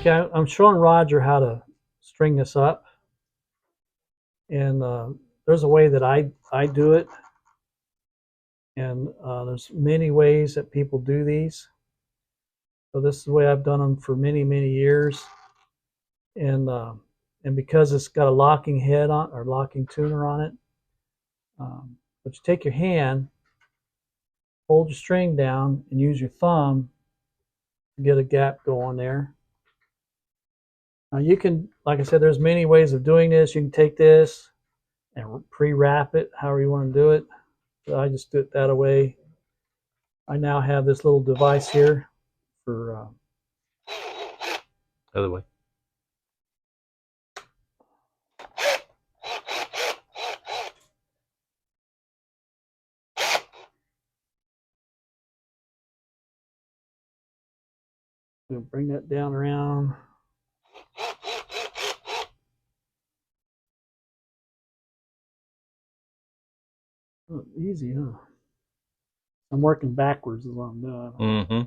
Okay, I'm showing Roger how to string this up, and there's a way that I do it, and there's many ways that people do these. So this is the way I've done them for many years, and uh, and because it's got a locking head on or locking tuner on it, but you take your hand, hold your string down, and use your thumb to get a gap going there. Now you can, like I said, there's many ways of doing this. You can take this and pre-wrap it, however you want to do it. So I just do it that way. I now have this little device here for other way. we'll bring that down around. Oh, easy, huh? I'm working backwards as I'm doing. Mm-hmm.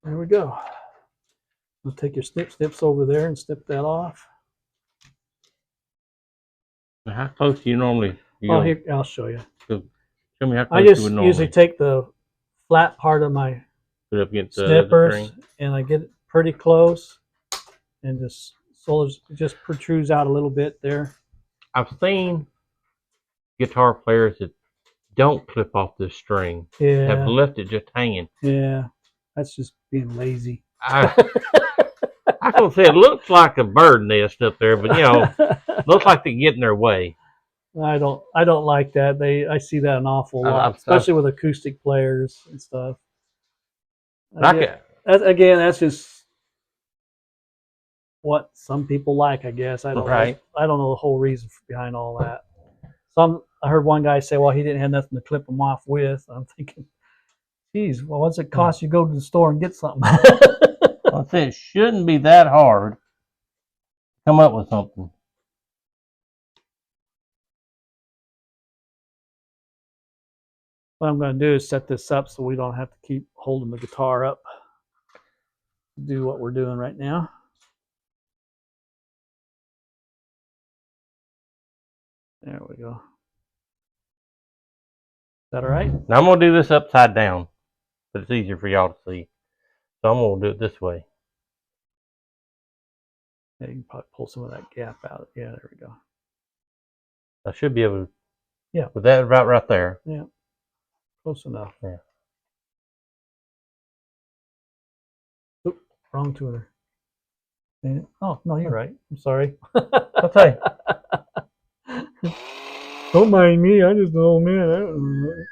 There we go. We'll take your snips over there and snip that off. How close do you normally? Oh, here, I'll show you. Show me how close I you just would normally usually take the flat part of my put up against the snippers string. and I get it pretty close and just so it just protrudes out a little bit there. I've seen guitar players that don't clip off the string. Yeah. Have left it just hanging. Yeah. That's just being lazy. I don't say it looks like a bird nest up there, but looks like they get in their way. I don't like that. I see that an awful lot, especially with acoustic players and stuff. Again, that's just what some people like, I guess. I don't know the whole reason behind all that. I heard one guy say, well, he didn't have nothing to clip them off with. I'm thinking, geez, well, what's it cost you to go to the store and get something? Well, it shouldn't be that hard to come up with something. What I'm going to do is set this up so we don't have to keep holding the guitar up to do what we're doing right now. There we go. Is that all right? Now I'm going to do this upside down, but it's easier for y'all to see. So I'm going to do it this way. Yeah, you can probably pull some of that gap out. Yeah, there we go. I should be able to. Yeah. With that about right there. Yeah. Close enough. Yeah. Oop, wrong tuner. Oh, no, you're right. I'm sorry. Okay. Don't mind me. I just know, man.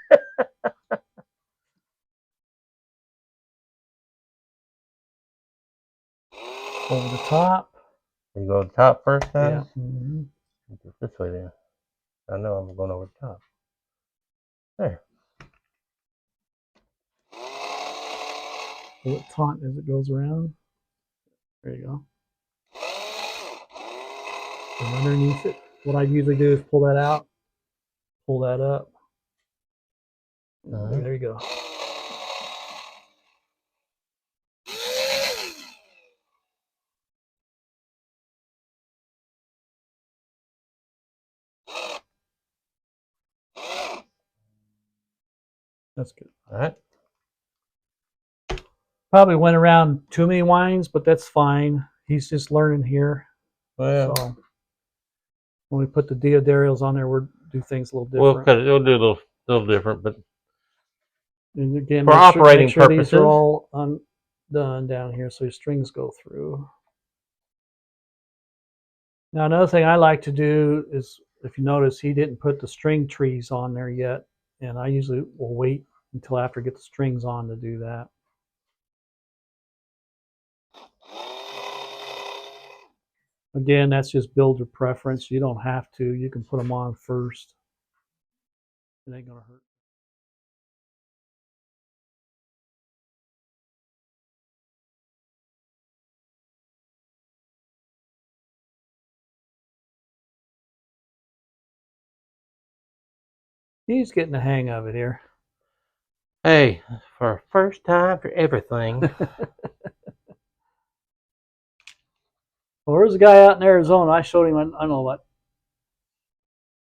Over the top. You go to the top first time? Yeah. Mm-hmm. This way then. I know I'm going over the top. There. Pull it taut as it goes around. There you go. And underneath it, what I usually do is pull that out, pull that up. There you go. That's good. All right. Probably went around too many winds, but that's fine. He's just learning here. Well, so when we put the deodarials on there, we'll do things a little different. We'll do a little different, but and again, for operating make sure purposes, these are all done down here, so your strings go through. Now, another thing I like to do is, if you notice, he didn't put the string trees on there yet, and I usually will wait until after I get the strings on to do that. Again, that's just builder preference. You don't have to. You can put them on first. It ain't gonna hurt. He's getting the hang of it here. Hey, for first time for everything. Well, there's a guy out in Arizona. I showed him, I don't know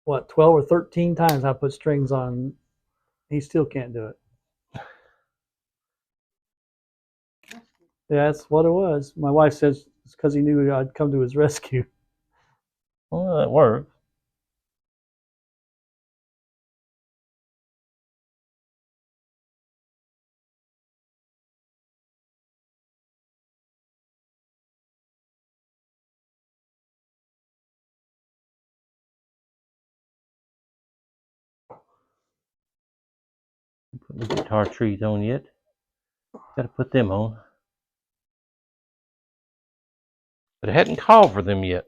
what, 12 or 13 times I put strings on. He still can't do it. Yeah, that's what it was. My wife says it's because he knew I'd come to his rescue. Well, that works. Put the guitar trees on yet. Got to put them on. But I hadn't called for them yet.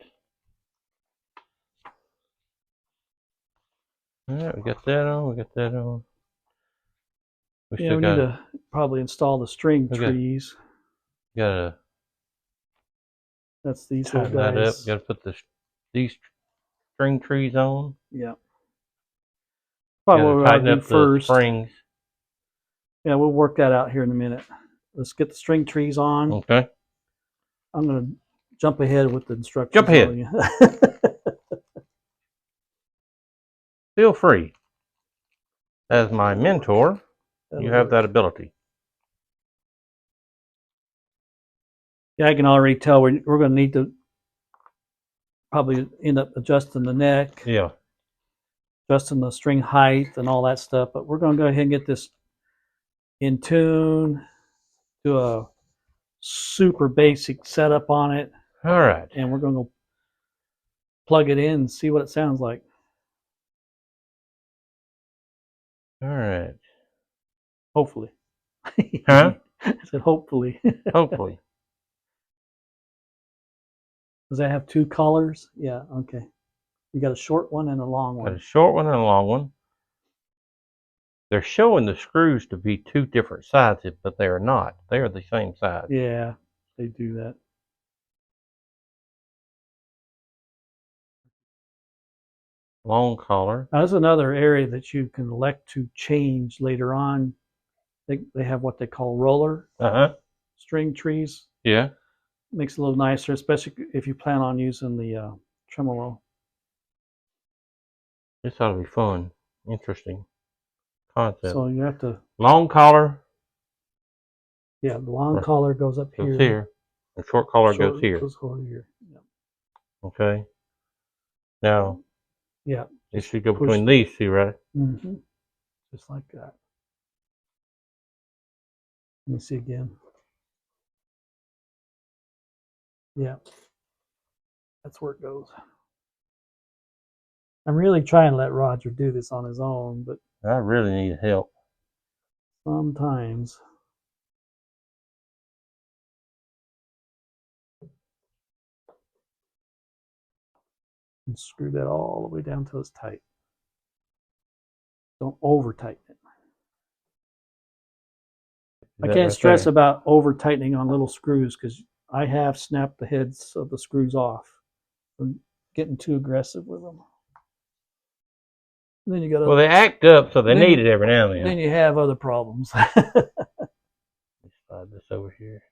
Alright, we got that on, we got that on. We Yeah, we need to probably install the string trees. Gotta That's these little tighten that up. guys. Gotta put these string trees on. Yeah. Probably what we ought Tighten to do up first. the springs. Yeah, we'll work that out here in a minute. Let's get the string trees on. Okay. I'm going to jump ahead with the instructions. Jump ahead. Feel free. As my mentor, you have that ability. Yeah, I can already tell we're going to need to probably end up adjusting the neck. Yeah. Adjusting the string height and all that stuff. But we're going to go ahead and get this in tune, do a super basic setup on it. All right. And we're going to plug it in and see what it sounds like. All right. Hopefully. Huh? I said hopefully. Hopefully. Does that have two colors? Yeah, okay. You got a short one and a long one. Got a short one and a long one. They're showing the screws to be two different sizes, but they are not. They are the same size. Yeah, they do that. Long collar. Now, there's another area that you can elect to change later on. They have what they call roller string trees. Yeah. Makes it a little nicer, especially if you plan on using the tremolo. This ought to be fun. Interesting concept. So you have to. Long collar. Yeah, the long collar goes up goes here. here. The short collar goes here. Goes over here. Yeah. Okay. Now. Yeah. It should go between these two, right? Mm-hmm. Just like that. Let me see again. Yeah. That's where it goes. I'm really trying to let Roger do this on his own, but I really need help. Sometimes. And screw that all the way down till it's tight. Don't over tighten it. I can't stress about over tightening on little screws because I have snapped the heads of the screws off from getting too aggressive with them. And then you got well, they act up, so they need it every now and then. Then you have other problems. Let's slide this over here.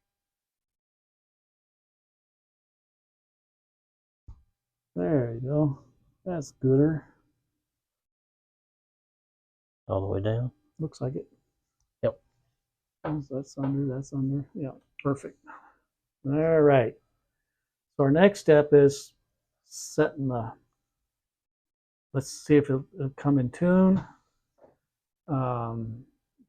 There you go. That's gooder. All the way down? Looks like it. Yep. That's under, that's under. Yeah, perfect. All right. So our next step is setting the, let's see if it'll come in tune.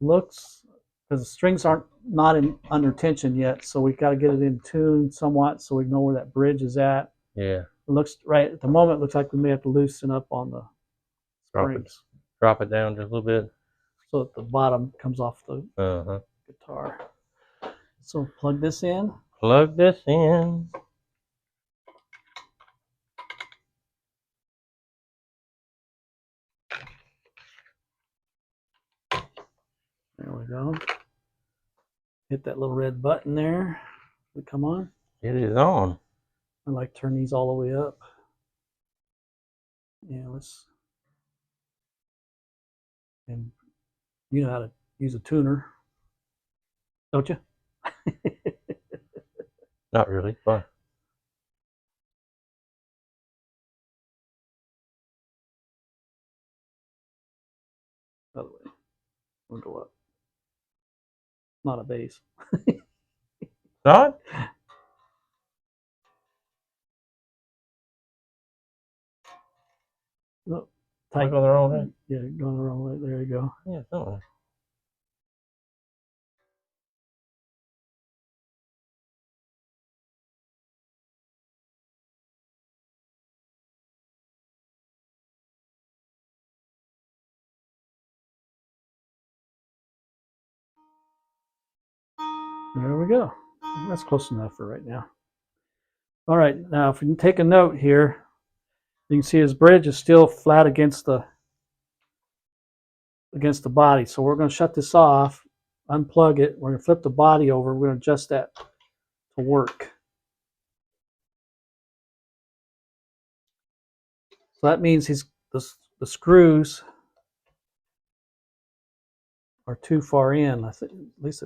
Looks, because the strings aren't not in under tension yet, so we've got to get it in tune somewhat so we know where that bridge is at. Yeah. It looks right at the moment. It looks like we may have to loosen up on the springs. Drop it down just a little bit so that the bottom comes off the guitar. So plug this in. Plug this in. There we go. Hit that little red button there. Does it come on? It is on. I like to turn these all the way up. Yeah, let's And you know how to use a tuner, don't you? Not really, but By the way, we'll go up. Not a bass. not. No, Am I tight. going the wrong way? Yeah, going the wrong way. There you go. Yeah, something. There we go. That's close enough for right now. All right, now if you can take a note here, you can see his bridge is still flat against the body. So we're going to shut this off, unplug it. We're going to flip the body over. We're going to adjust that to work. So that means the screws are too far in. I think at least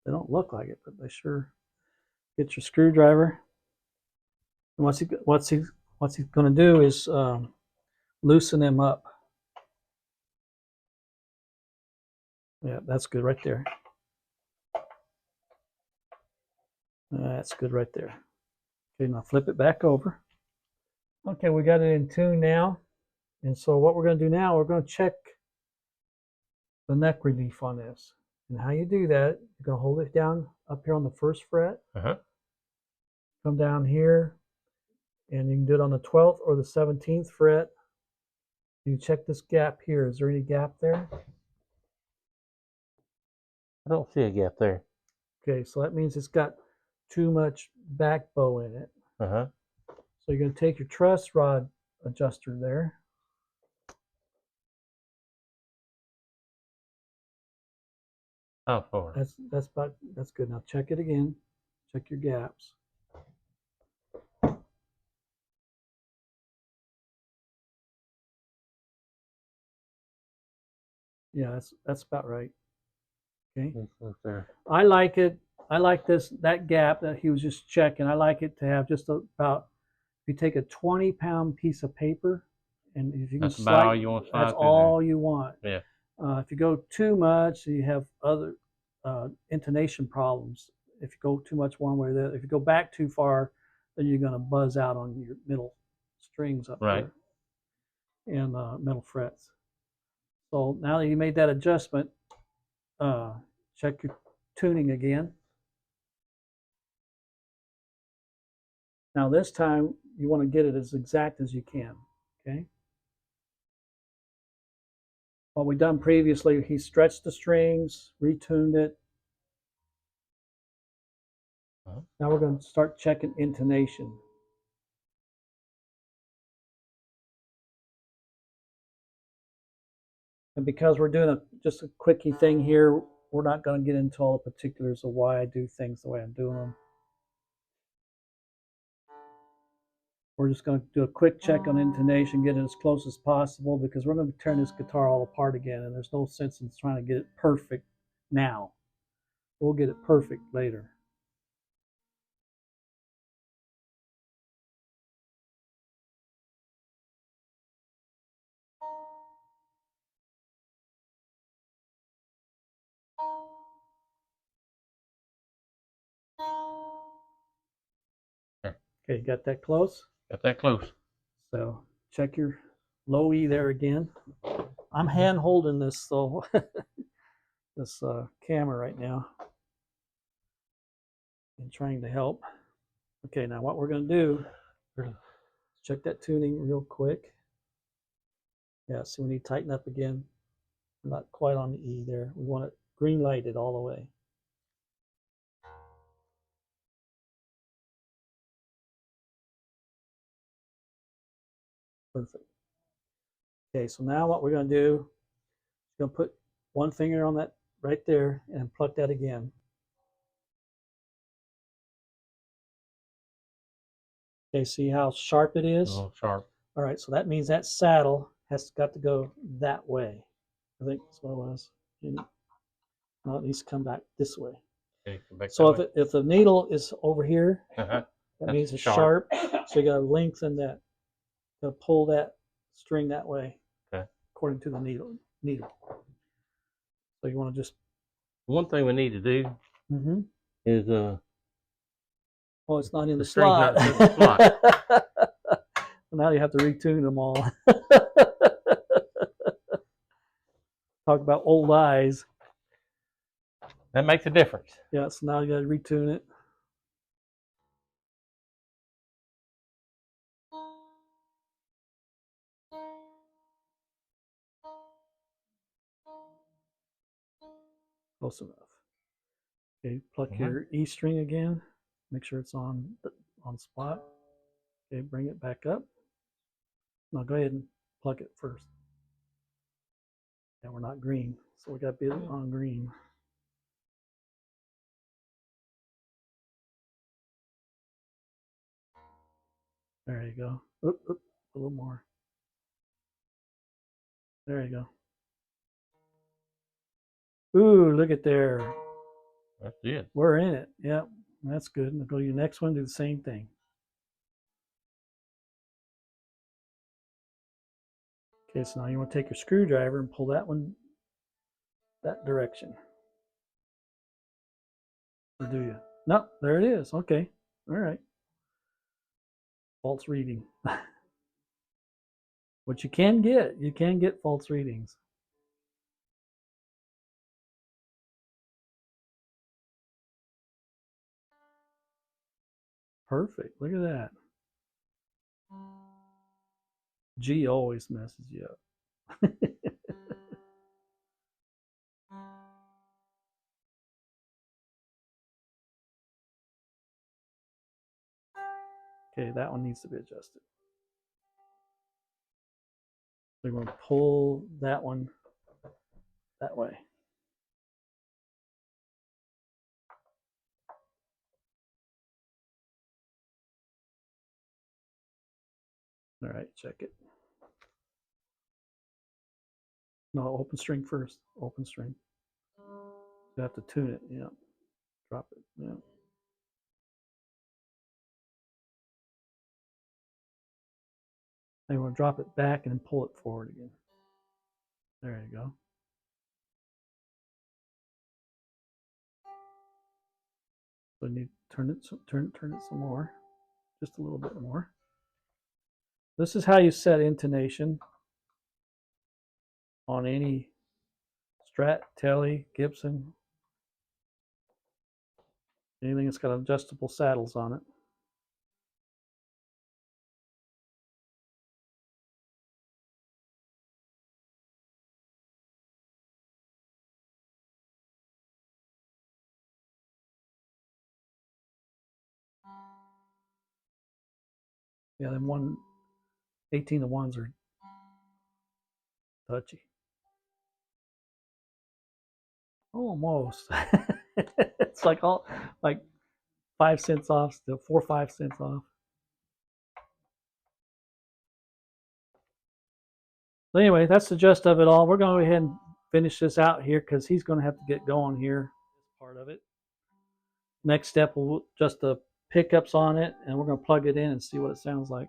they don't look like it, but they sure. Get your screwdriver. And what's he going to do is loosen them up. Yeah, that's good right there. That's good right there. Okay, now flip it back over. Okay, we got it in tune now. And so what we're going to do now, we're going to check the neck relief on this. And how you do that, you're going to hold it down up here on the first fret. Come down here, and you can do it on the 12th or the 17th fret. You check this gap here. Is there any gap there? I don't see a gap there. Okay, so that means it's got too much back bow in it. Uh-huh. So you're going to take your truss rod adjuster there. How far? That's good. Now check it again. Check your gaps. Yeah, that's about right. Okay. There. I like it. I like that gap that he was just checking. I like it to have just about. If you take a 20-pound piece of paper, and if you can That's about all slide, you want to slide that's through all you want. there. If you go too much, you have other intonation problems. If you go too much one way or the other, if you go back too far, then you're going to buzz out on your middle strings up Right. there and middle frets. So now that you made that adjustment, check your tuning again. Now this time you want to get it as exact as you can. Okay. What we done previously, he stretched the strings, retuned it. Now we're going to start checking intonation. And because we're doing just a quickie thing here, we're not going to get into all the particulars of why I do things the way I'm doing them. We're just going to do a quick check on intonation, get it as close as possible, because we're going to turn this guitar all apart again, and there's no sense in trying to get it perfect now. We'll get it perfect later. Okay, got that close? Got that close. So check your low E there again. I'm hand holding this so this camera right now and trying to help. Okay, now what we're going to do, check that tuning real quick. Yeah, so we need to tighten up again. We're not quite on the E there. We want it green lighted all the way. Perfect. Okay, so now what we're going to do, we're going to put one finger on that right there and pluck that again. Okay, see how sharp it is? A little sharp. All right, so that means that saddle has got to go that way. I think that's what it was. No, it needs to come back this way. Okay, come back So that if the needle is over here, way. that That's means it's sharp. sharp. So you got to lengthen that. You got to pull that string that way, Okay. according to the needle. So you want to just. One thing we need to do is Oh, it's not in the string's slot. not in the slot. Now you have to retune them all. Talk about old eyes. That makes a difference. Yeah, so now you got to retune it. Close enough. Okay, pluck your E string again. Make sure it's on spot. Okay, bring it back up. Now go ahead and pluck it first. And we're not green, so we got to be on green. There you go. Oop, oop, a little more. There you go. Ooh, look at there. That's it. We're in it. Yep, that's good. Now go to your next one, do the same thing. Okay, so now you want to take your screwdriver and pull that one that direction. Or do you? No, there it is. Okay. All right. False reading. What you can get false readings. Perfect. Look at that. G always messes you up. Okay, that one needs to be adjusted. We're going to pull that one that way. All right, check it. No, open string first. Open string. You have to tune it. Yeah. Drop it. Yeah. And we'll drop it back and pull it forward again. There you go. So you need to turn it some more. Just a little bit more. This is how you set intonation on any Strat, Tele, Gibson, anything that's got adjustable saddles on it. Yeah, them 18 to 1s are touchy. Almost. It's like 5 cents off, still 4 or 5 cents off. But anyway, that's the gist of it all. We're going to go ahead and finish this out here because he's going to have to get going here. Part of it. Next step, we'll just the pickups on it, and we're going to plug it in and see what it sounds like.